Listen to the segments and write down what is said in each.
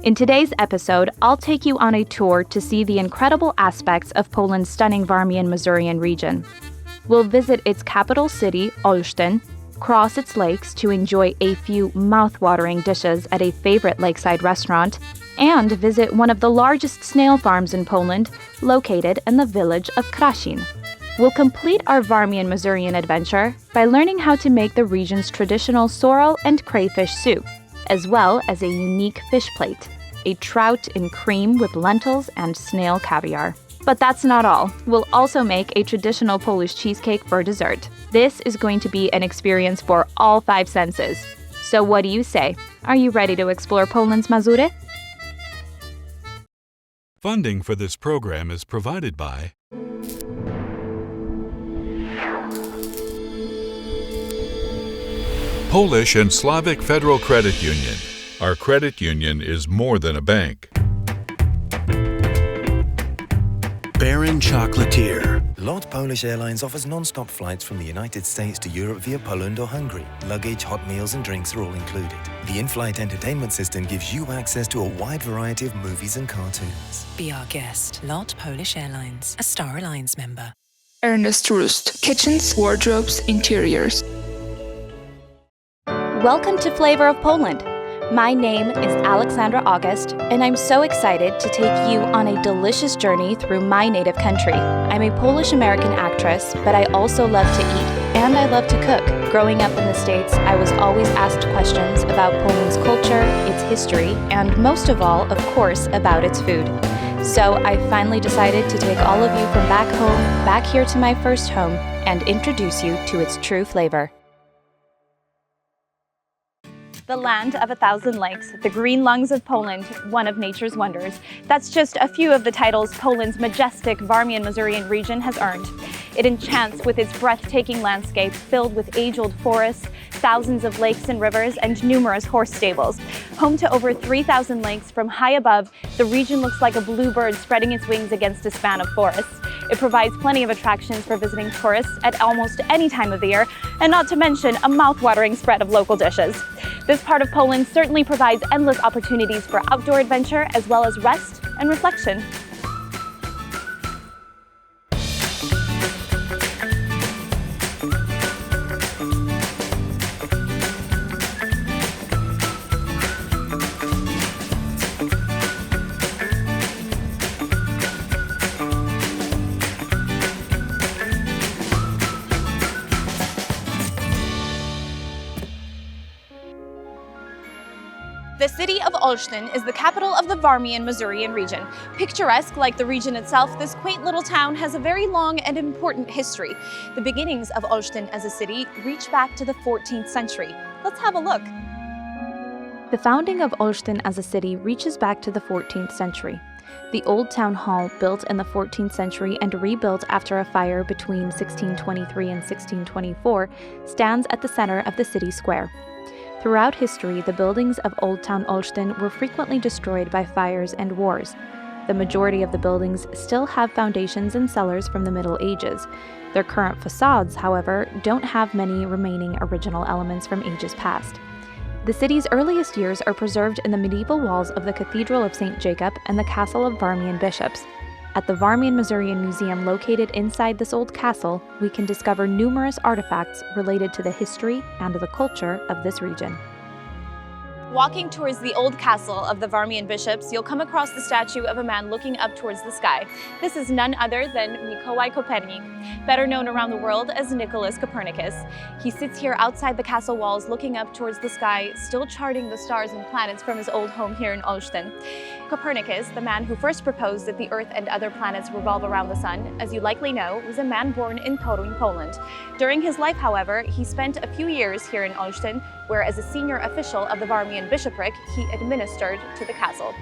In today's episode, I'll take you on a tour to see the incredible aspects of Poland's stunning Warmian-Masurian region. We'll visit its capital city, Olsztyn, cross its lakes to enjoy a few mouth-watering dishes at a favorite lakeside restaurant, and visit one of the largest snail farms in Poland, located in the village of Krasin. We'll complete our Warmian-Masurian adventure by learning how to make the region's traditional sorrel and crayfish soup, as well as a unique fish plate, a trout in cream with lentils and snail caviar. But that's not all. We'll also make a traditional Polish cheesecake for dessert. This is going to be an experience for all five senses. So what do you say? Are you ready to explore Poland's Mazury? Funding for this program is provided by Polish and Slavic Federal Credit Union. Our credit union is more than a bank. Baron Chocolatier. LOT Polish Airlines offers non-stop flights from the United States to Europe via Poland or Hungary. Luggage, hot meals and drinks are all included. The in-flight entertainment system gives you access to a wide variety of movies and cartoons. Be our guest. LOT Polish Airlines, a Star Alliance member. Ernest Rust. Kitchens, wardrobes, interiors. Welcome to Flavor of Poland. My name is Aleksandra August, and I'm so excited to take you on a delicious journey through my native country. I'm a Polish-American actress, but I also love to eat, and I love to cook. Growing up in the States, I was always asked questions about Poland's culture, its history, and most of all, of course, about its food. So I finally decided to take all of you from back home, back here to my first home, and introduce you to its true flavor. The land of 1,000 lakes, the green lungs of Poland, one of nature's wonders. That's just a few of the titles Poland's majestic Warmian-Masurian region has earned. It enchants with its breathtaking landscape filled with age-old forests, thousands of lakes and rivers, and numerous horse stables. Home to over 3,000 lakes from high above, the region looks like a bluebird spreading its wings against a span of forests. It provides plenty of attractions for visiting tourists at almost any time of the year, and not to mention a mouth-watering spread of local dishes. This part of Poland certainly provides endless opportunities for outdoor adventure as well as rest and reflection. The city of Olsztyn is the capital of the Warmian-Masurian region. Picturesque like the region itself, this quaint little town has a very long and important history. The beginnings of Olsztyn as a city reach back to the 14th century. Let's have a look. The founding of Olsztyn as a city reaches back to the 14th century. The old town hall, built in the 14th century and rebuilt after a fire between 1623 and 1624, stands at the center of the city square. Throughout history, the buildings of Old Town Olsztyn were frequently destroyed by fires and wars. The majority of the buildings still have foundations and cellars from the Middle Ages. Their current facades, however, don't have many remaining original elements from ages past. The city's earliest years are preserved in the medieval walls of the Cathedral of St. Jacob and the Castle of Warmian Bishops. At the Warmian-Masurian Museum located inside this old castle, we can discover numerous artifacts related to the history and the culture of this region. Walking towards the old castle of the Warmian Bishops, you'll come across the statue of a man looking up towards the sky. This is none other than Mikołaj Kopernik, better known around the world as Nicholas Copernicus. He sits here outside the castle walls looking up towards the sky, still charting the stars and planets from his old home here in Olsztyn. Copernicus, the man who first proposed that the Earth and other planets revolve around the sun, as you likely know, was a man born in Toruń, Poland. During his life, however, he spent a few years here in Olsztyn, where as a senior official of the Warmian bishopric, he administered to the castle.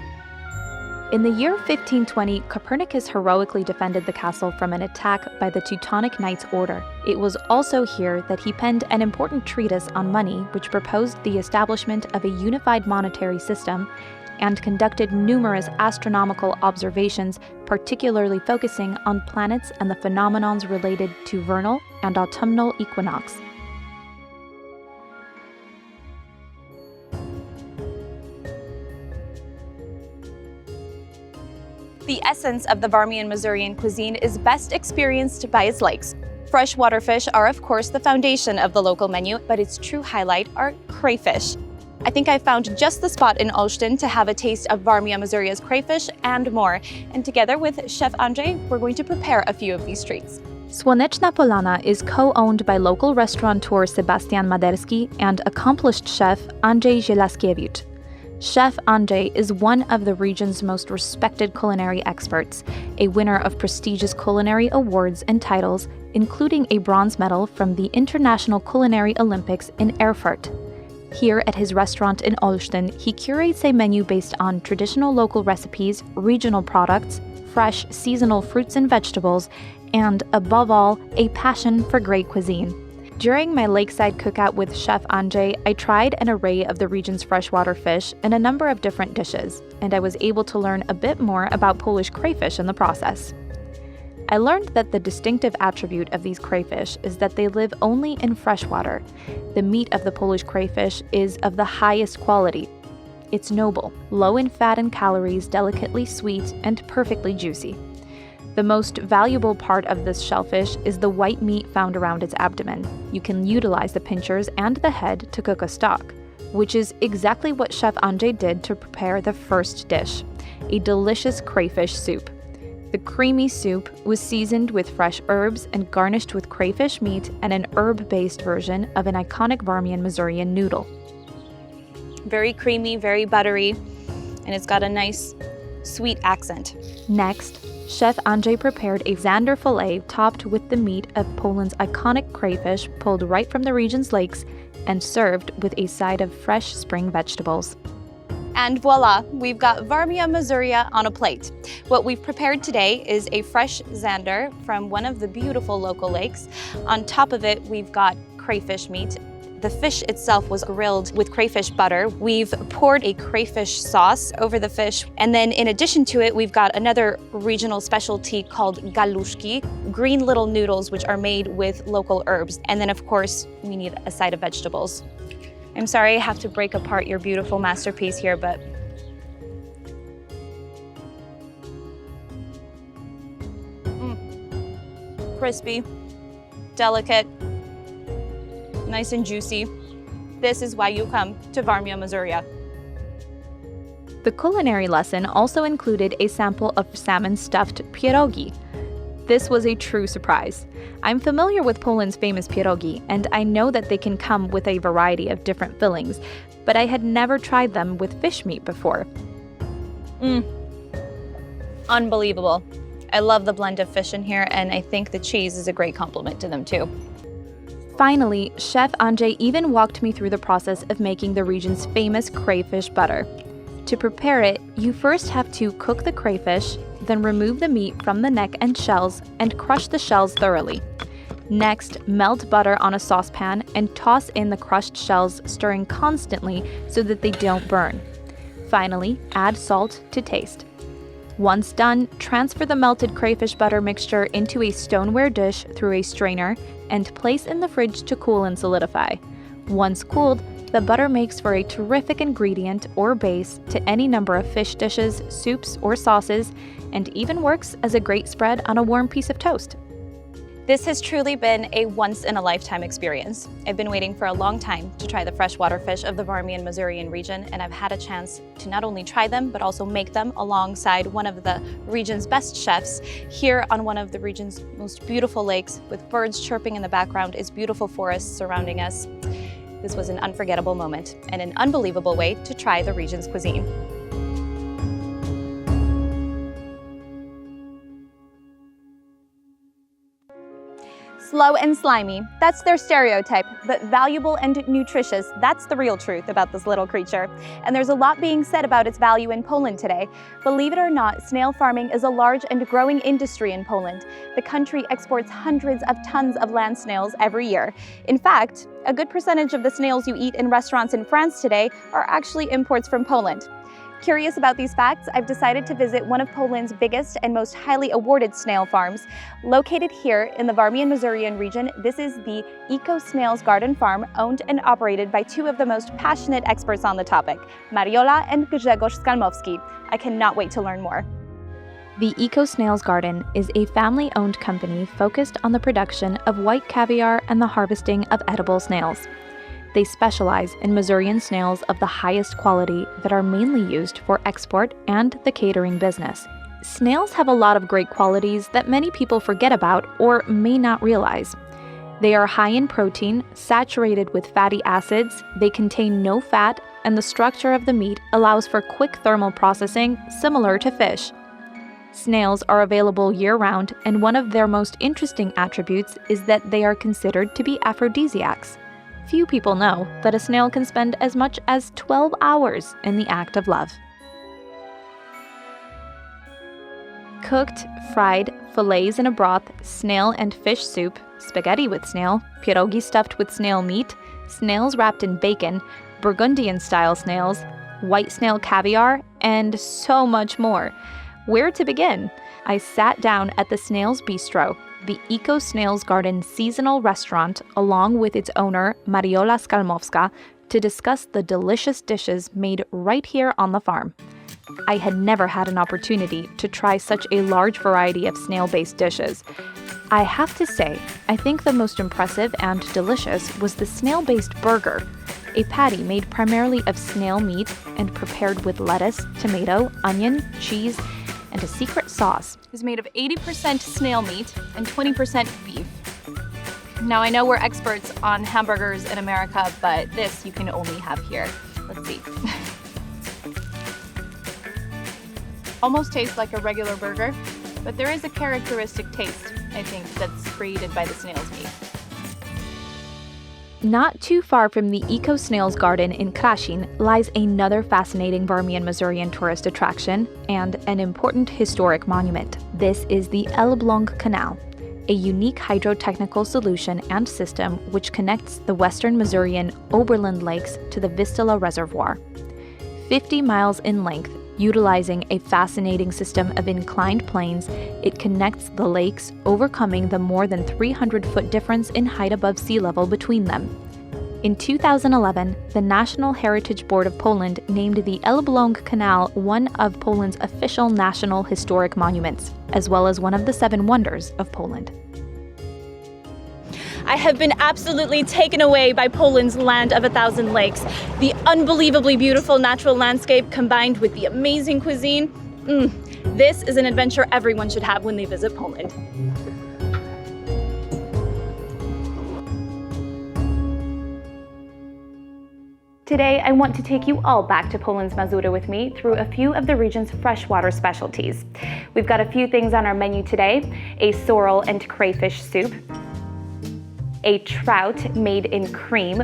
In the year 1520, Copernicus heroically defended the castle from an attack by the Teutonic Knights Order. It was also here that he penned an important treatise on money which proposed the establishment of a unified monetary system and conducted numerous astronomical observations, particularly focusing on planets and the phenomenons related to vernal and autumnal equinox. The essence of the Warmian-Masurian cuisine is best experienced by its lakes. Freshwater fish are, of course, the foundation of the local menu, but its true highlight are crayfish. I think I found just the spot in Olsztyn to have a taste of Warmia-Masuria's crayfish and more. And together with Chef Andrzej, we're going to prepare a few of these treats. Słoneczna Polana is co-owned by local restaurateur Sebastian Maderski and accomplished chef Andrzej Zielaskiewicz. Chef Andrzej is one of the region's most respected culinary experts, a winner of prestigious culinary awards and titles, including a bronze medal from the International Culinary Olympics in Erfurt. Here at his restaurant in Olsztyn, he curates a menu based on traditional local recipes, regional products, fresh seasonal fruits and vegetables, and, above all, a passion for great cuisine. During my lakeside cookout with Chef Andrzej, I tried an array of the region's freshwater fish and a number of different dishes, and I was able to learn a bit more about Polish crayfish in the process. I learned that the distinctive attribute of these crayfish is that they live only in freshwater. The meat of the Polish crayfish is of the highest quality. It's noble, low in fat and calories, delicately sweet, and perfectly juicy. The most valuable part of this shellfish is the white meat found around its abdomen. You can utilize the pinchers and the head to cook a stock, which is exactly what Chef Andrzej did to prepare the first dish, a delicious crayfish soup. The creamy soup was seasoned with fresh herbs and garnished with crayfish meat and an herb-based version of an iconic Warmian-Masurian noodle. Very creamy, very buttery, and it's got a nice, sweet accent. Next, Chef Andrzej prepared a zander fillet topped with the meat of Poland's iconic crayfish pulled right from the region's lakes and served with a side of fresh spring vegetables. And voila, we've got Warmia-Masuria on a plate. What we've prepared today is a fresh zander from one of the beautiful local lakes. On top of it, we've got crayfish meat. The fish itself was grilled with crayfish butter. We've poured a crayfish sauce over the fish. And then in addition to it, we've got another regional specialty called galuszki, green little noodles which are made with local herbs. And then of course, we need a side of vegetables. I'm sorry I have to break apart your beautiful masterpiece here, but crispy, delicate, nice and juicy. This is why you come to Warmia-Masuria. The culinary lesson also included a sample of salmon-stuffed pierogi. This was a true surprise. I'm familiar with Poland's famous pierogi, and I know that they can come with a variety of different fillings, but I had never tried them with fish meat before. Unbelievable. I love the blend of fish in here, and I think the cheese is a great complement to them too. Finally, Chef Andrzej even walked me through the process of making the region's famous crayfish butter. To prepare it, you first have to cook the crayfish, then remove the meat from the neck and shells and crush the shells thoroughly. Next, melt butter on a saucepan and toss in the crushed shells, stirring constantly so that they don't burn. Finally, add salt to taste. Once done, transfer the melted crayfish butter mixture into a stoneware dish through a strainer and place in the fridge to cool and solidify. Once cooled, the butter makes for a terrific ingredient or base to any number of fish dishes, soups, or sauces, and even works as a great spread on a warm piece of toast. This has truly been a once-in-a-lifetime experience. I've been waiting for a long time to try the freshwater fish of the Warmian-Masurian region, and I've had a chance to not only try them, but also make them alongside one of the region's best chefs here on one of the region's most beautiful lakes, with birds chirping in the background, is beautiful forests surrounding us. This was an unforgettable moment and an unbelievable way to try the region's cuisine. Slow and slimy, that's their stereotype, but valuable and nutritious, that's the real truth about this little creature. And there's a lot being said about its value in Poland today. Believe it or not, snail farming is a large and growing industry in Poland. The country exports hundreds of tons of land snails every year. In fact, a good percentage of the snails you eat in restaurants in France today are actually imports from Poland. Curious about these facts, I've decided to visit one of Poland's biggest and most highly awarded snail farms. Located here in the Warmian-Masurian region, this is the Eco Snails Garden Farm, owned and operated by two of the most passionate experts on the topic, Mariola and Grzegorz Skalmowski. I cannot wait to learn more. The Eco Snails Garden is a family-owned company focused on the production of white caviar and the harvesting of edible snails. They specialize in Masurian snails of the highest quality that are mainly used for export and the catering business. Snails have a lot of great qualities that many people forget about or may not realize. They are high in protein, saturated with fatty acids, they contain no fat, and the structure of the meat allows for quick thermal processing, similar to fish. Snails are available year-round, and one of their most interesting attributes is that they are considered to be aphrodisiacs. Few people know that a snail can spend as much as 12 hours in the act of love. Cooked, fried, fillets in a broth, snail and fish soup, spaghetti with snail, pierogi stuffed with snail meat, snails wrapped in bacon, Burgundian-style snails, white snail caviar, and so much more. Where to begin? I sat down at the Snails Bistro, the Eco Snails Garden seasonal restaurant, along with its owner, Mariola Skalmowska, to discuss the delicious dishes made right here on the farm. I had never had an opportunity to try such a large variety of snail-based dishes. I have to say, I think the most impressive and delicious was the snail-based burger, a patty made primarily of snail meat and prepared with lettuce, tomato, onion, cheese, and a secret sauce. It's made of 80% snail meat and 20% beef. Now, I know we're experts on hamburgers in America, but this you can only have here. Let's see. Almost tastes like a regular burger, but there is a characteristic taste, I think, that's created by the snail's meat. Not too far from the Eco Snails Garden in Krasin lies another fascinating Warmian-Masurian tourist attraction and an important historic monument. This is the Elbląg Canal, a unique hydrotechnical solution and system which connects the western Masurian Oberland Lakes to the Vistula Reservoir. 50 miles in length, utilizing a fascinating system of inclined planes, it connects the lakes, overcoming the more than 300-foot difference in height above sea level between them. In 2011, the National Heritage Board of Poland named the Elbląg Canal one of Poland's official national historic monuments, as well as one of the 7 wonders of Poland. I have been absolutely taken away by Poland's land of 1,000 lakes. The unbelievably beautiful natural landscape combined with the amazing cuisine. This is an adventure everyone should have when they visit Poland. Today, I want to take you all back to Poland's Mazury with me through a few of the region's freshwater specialties. We've got a few things on our menu today: a sorrel and crayfish soup, a trout made in cream,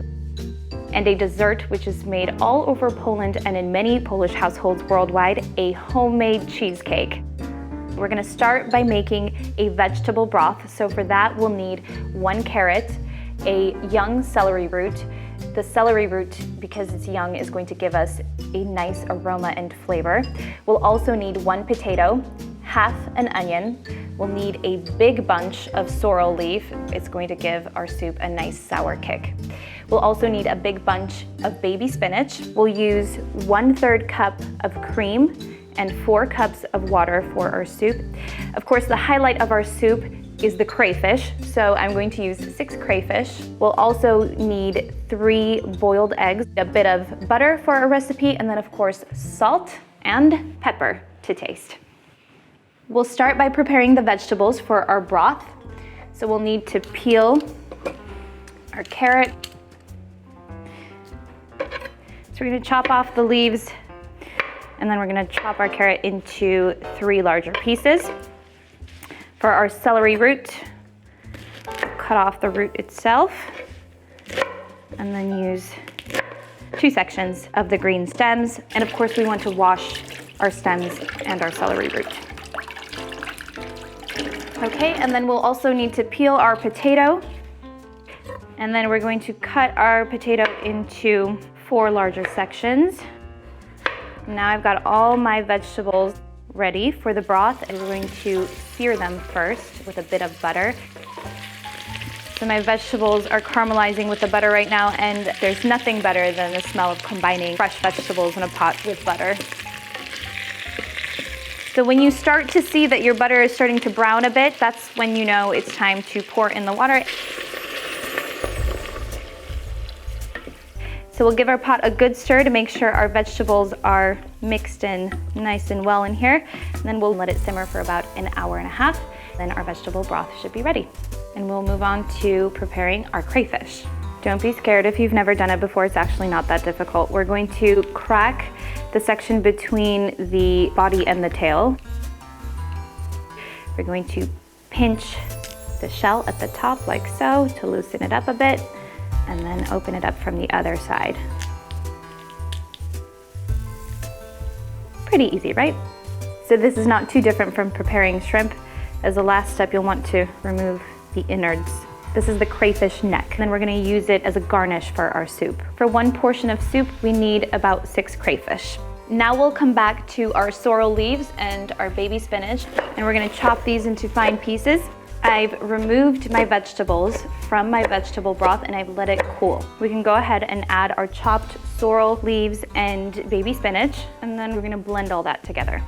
and a dessert which is made all over Poland and in many Polish households worldwide, a homemade cheesecake. We're gonna start by making a vegetable broth. So for that, we'll need 1 carrot, a young celery root. The celery root, because it's young, is going to give us a nice aroma and flavor. We'll also need 1 potato, half an onion. We'll need a big bunch of sorrel leaf. It's going to give our soup a nice sour kick. We'll also need a big bunch of baby spinach. We'll use 1/3 cup of cream and 4 cups of water for our soup. Of course, the highlight of our soup is the crayfish, so I'm going to use 6 crayfish. We'll also need 3 boiled eggs, a bit of butter for our recipe, and then of course salt and pepper to taste. We'll start by preparing the vegetables for our broth. So we'll need to peel our carrot. So we're gonna chop off the leaves, and then we're gonna chop our carrot into 3 larger pieces. For our celery root, cut off the root itself, and then use 2 sections of the green stems. And of course, we want to wash our stems and our celery root. Okay, and then we'll also need to peel our potato. And then we're going to cut our potato into 4 larger sections. Now I've got all my vegetables ready for the broth, and we're going to sear them first with a bit of butter. So my vegetables are caramelizing with the butter right now, and there's nothing better than the smell of combining fresh vegetables in a pot with butter. So when you start to see that your butter is starting to brown a bit, that's when you know it's time to pour in the water. So we'll give our pot a good stir to make sure our vegetables are mixed in nice and well in here. And then we'll let it simmer for about an hour and a half. Then our vegetable broth should be ready. And we'll move on to preparing our crayfish. Don't be scared if you've never done it before, it's actually not that difficult. We're going to crack the section between the body and the tail. We're going to pinch the shell at the top like so to loosen it up a bit, and then open it up from the other side. Pretty easy, right? So this is not too different from preparing shrimp. As the last step, you'll want to remove the innards. This is the crayfish neck. Then we're gonna use it as a garnish for our soup. For 1 portion of soup, we need about 6 crayfish. Now we'll come back to our sorrel leaves and our baby spinach, and we're gonna chop these into fine pieces. I've removed my vegetables from my vegetable broth and I've let it cool. We can go ahead and add our chopped sorrel leaves and baby spinach, and then we're gonna blend all that together.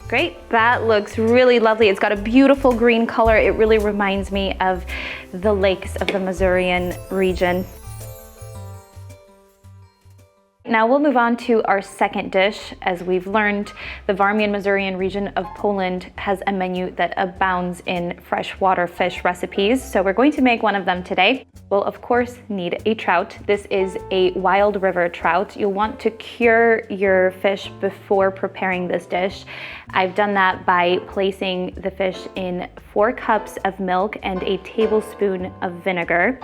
Great, that looks really lovely. It's got a beautiful green color. It really reminds me of the lakes of the Masurian region. Now we'll move on to our second dish. As we've learned, the Warmian-Masurian region of Poland has a menu that abounds in freshwater fish recipes, so we're going to make one of them today. We'll of course need a trout. This is a wild river trout. You'll want to cure your fish before preparing this dish. I've done that by placing the fish in 4 cups of milk and a tablespoon of vinegar,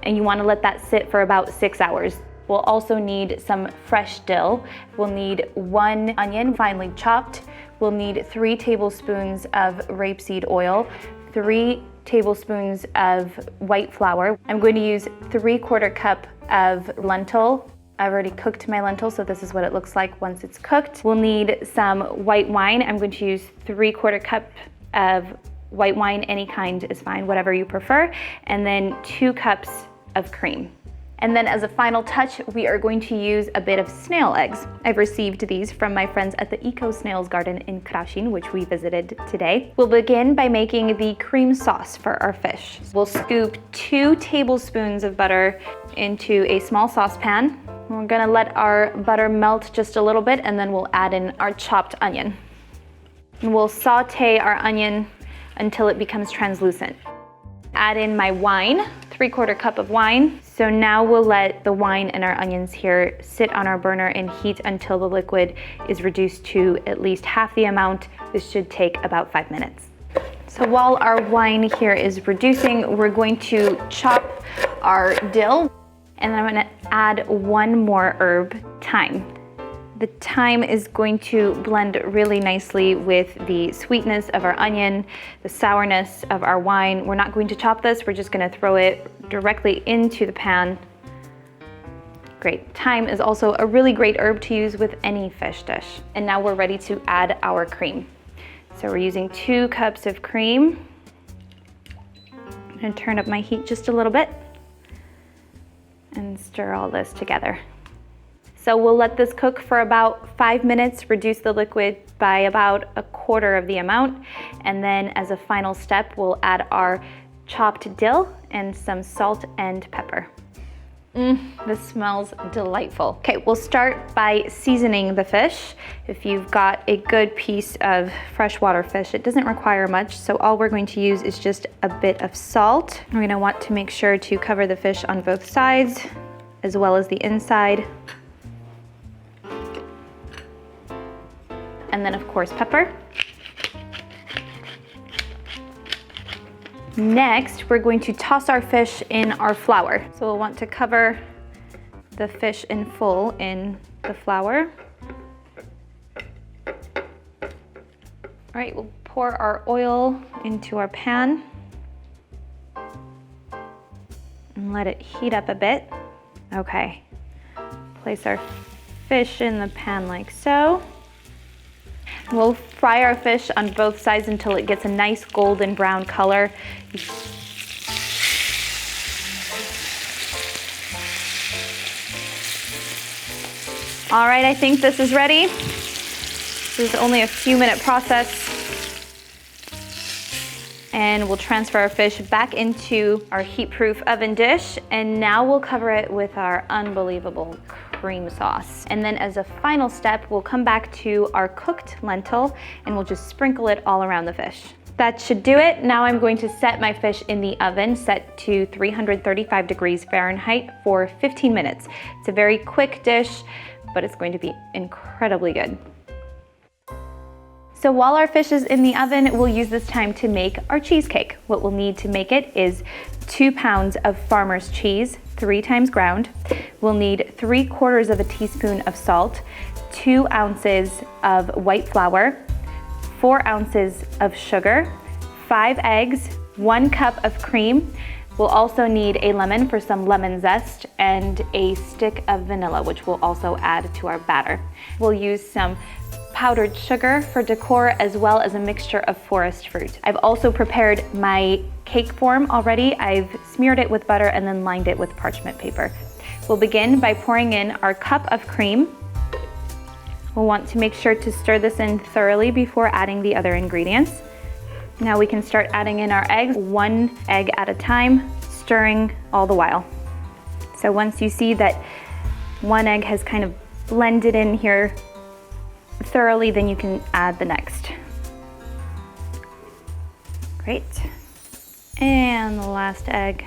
and you want to let that sit for about 6 hours. We'll also need some fresh dill. We'll need 1 onion finely chopped. We'll need 3 tablespoons of rapeseed oil, 3 tablespoons of white flour. I'm going to use 3/4 cup of lentil. I've already cooked my lentil, so this is what it looks like once it's cooked. We'll need some white wine. I'm going to use 3/4 cup of white wine, any kind is fine, whatever you prefer, and then 2 cups of cream. And then as a final touch, we are going to use a bit of snail eggs. I've received these from my friends at the Eco Snails Garden in Krasin, which we visited today. We'll begin by making the cream sauce for our fish. We'll scoop 2 tablespoons of butter into a small saucepan. We're gonna let our butter melt just a little bit, and then we'll add in our chopped onion. And we'll saute our onion until it becomes translucent. Add in my wine, 3/4 cup of wine. So now we'll let the wine and our onions here sit on our burner and heat until the liquid is reduced to at least half the amount. This should take about 5 minutes. So while our wine here is reducing, we're going to chop our dill, and then I'm gonna add 1 more herb, thyme. The thyme is going to blend really nicely with the sweetness of our onion, the sourness of our wine. We're not going to chop this, we're just gonna throw it directly into the pan. Great. Thyme is also a really great herb to use with any fish dish. And now we're ready to add our cream. So we're using 2 cups of cream. I'm gonna turn up my heat just a little bit and stir all this together. So we'll let this cook for about 5 minutes, reduce the liquid by about 1/4 of the amount, and then as a final step, we'll add our chopped dill and some salt and pepper. This smells delightful. Okay, we'll start by seasoning the fish. If you've got a good piece of freshwater fish, it doesn't require much, so all we're going to use is just a bit of salt. We're gonna want to make sure to cover the fish on both sides, as well as the inside. And then of course pepper. Next, we're going to toss our fish in our flour. So we'll want to cover the fish in full in the flour. All right, we'll pour our oil into our pan and let it heat up a bit. Okay, place our fish in the pan like so. We'll fry our fish on both sides until it gets a nice golden brown color. All right, I think this is ready. This is only a few minute process. And we'll transfer our fish back into our heat-proof oven dish. And now we'll cover it with our unbelievable cream sauce. And then as a final step, we'll come back to our cooked lentil and we'll just sprinkle it all around the fish. That should do it. Now I'm going to set my fish in the oven, set to 335 degrees Fahrenheit for 15 minutes. It's a very quick dish, but it's going to be incredibly good. So while our fish is in the oven, we'll use this time to make our cheesecake. What we'll need to make it is 2 pounds of farmer's cheese, 3 times ground. We'll need 3/4 of a teaspoon of salt, 2 ounces of white flour, 4 ounces of sugar, 5 eggs, 1 cup of cream. We'll also need a lemon for some lemon zest and a stick of vanilla, which we'll also add to our batter. We'll use some powdered sugar for decor, as well as a mixture of forest fruit. I've also prepared my cake form already. I've smeared it with butter and then lined it with parchment paper. We'll begin by pouring in our cup of cream. We'll want to make sure to stir this in thoroughly before adding the other ingredients. Now we can start adding in our eggs, 1 egg at a time, stirring all the while. So once you see that 1 egg has kind of blended in here thoroughly, then you can add the next. Great. And the last egg.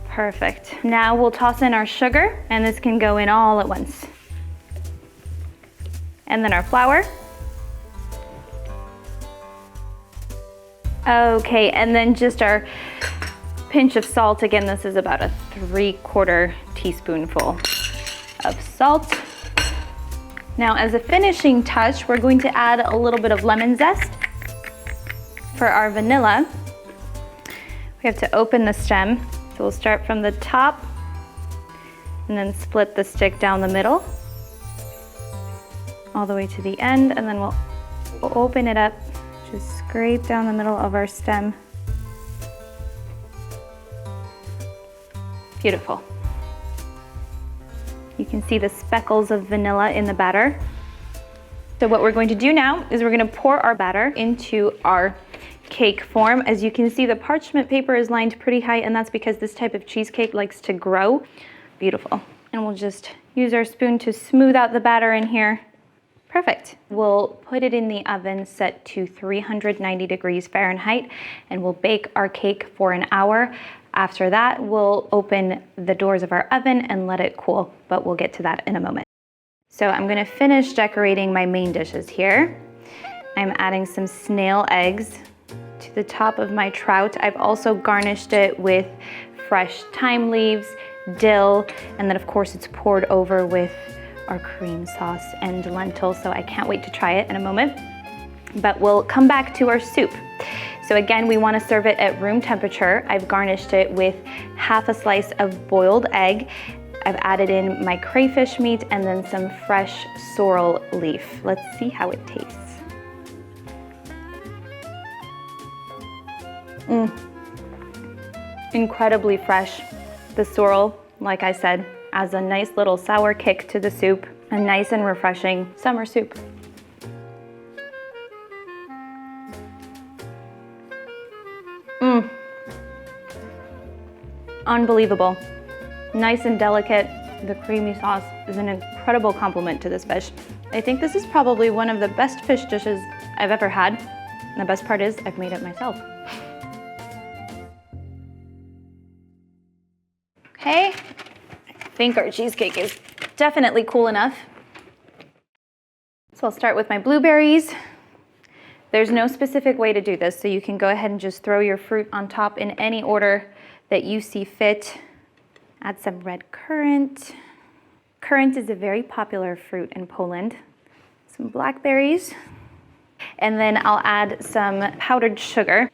Perfect. Now we'll toss in our sugar, and this can go in all at once. And then our flour. Okay, and then just our pinch of salt. Again, this is about a 3/4 teaspoonful of salt. Now, as a finishing touch, we're going to add a little bit of lemon zest. For our vanilla, we have to open the stem. So we'll start from the top and then split the stick down the middle all the way to the end, and then we'll open it up, just scrape down the middle of our stem. Beautiful. You can see the speckles of vanilla in the batter. So what we're going to do now is we're going to pour our batter into our cake form. As you can see, the parchment paper is lined pretty high, and that's because this type of cheesecake likes to grow. Beautiful. And we'll just use our spoon to smooth out the batter in here. Perfect. We'll put it in the oven set to 390 degrees Fahrenheit, and we'll bake our cake for an hour. After that, we'll open the doors of our oven and let it cool, but we'll get to that in a moment. So I'm gonna finish decorating my main dishes here. I'm adding some snail eggs to the top of my trout. I've also garnished it with fresh thyme leaves, dill, and then of course it's poured over with our cream sauce and lentils, so I can't wait to try it in a moment. But we'll come back to our soup. So again, we want to serve it at room temperature. I've garnished it with half a slice of boiled egg. I've added in my crayfish meat and then some fresh sorrel leaf. Let's see how it tastes. Incredibly fresh. The sorrel, like I said, adds a nice little sour kick to the soup. A nice and refreshing summer soup. Unbelievable. Nice and delicate. The creamy sauce is an incredible complement to this fish. I think this is probably one of the best fish dishes I've ever had. And the best part is I've made it myself. Okay, I think our cheesecake is definitely cool enough. So I'll start with my blueberries. There's no specific way to do this, so you can go ahead and just throw your fruit on top in any order that you see fit. Add some red currant. Currant is a very popular fruit in Poland. Some blackberries. And then I'll add some powdered sugar.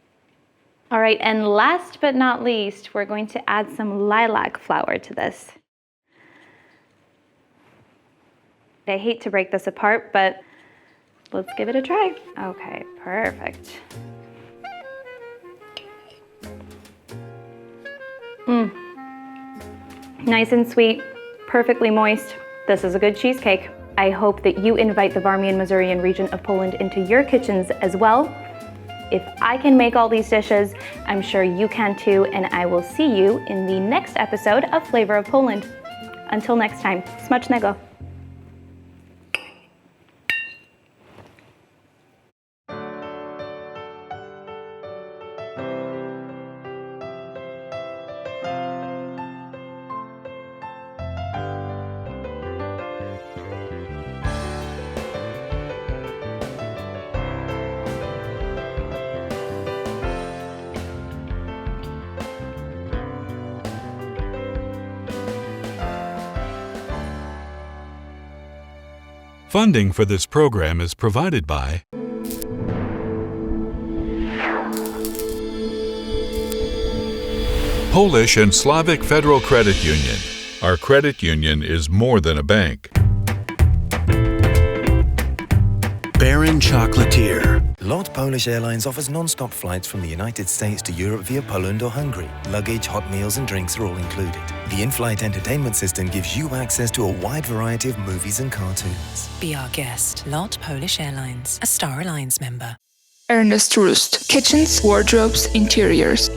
All right, and last but not least, we're going to add some lilac flower to this. I hate to break this apart, but Let's give it a try. Okay, perfect. Nice and sweet, perfectly moist. This is a good cheesecake. I hope that you invite the Warmian-Masurian region of Poland into your kitchens as well. If I can make all these dishes, I'm sure you can too, and I will see you in the next episode of Flavor of Poland. Until next time, smacznego! Funding for this program is provided by Polish and Slavic Federal Credit Union. Our credit union is more than a bank. Baron Chocolatier. LOT Polish Airlines offers non-stop flights from the United States to Europe via Poland or Hungary. Luggage, hot meals and drinks are all included. The in-flight entertainment system gives you access to a wide variety of movies and cartoons. Be our guest. LOT Polish Airlines, a Star Alliance member. Ernest Roost. Kitchens, wardrobes, interiors.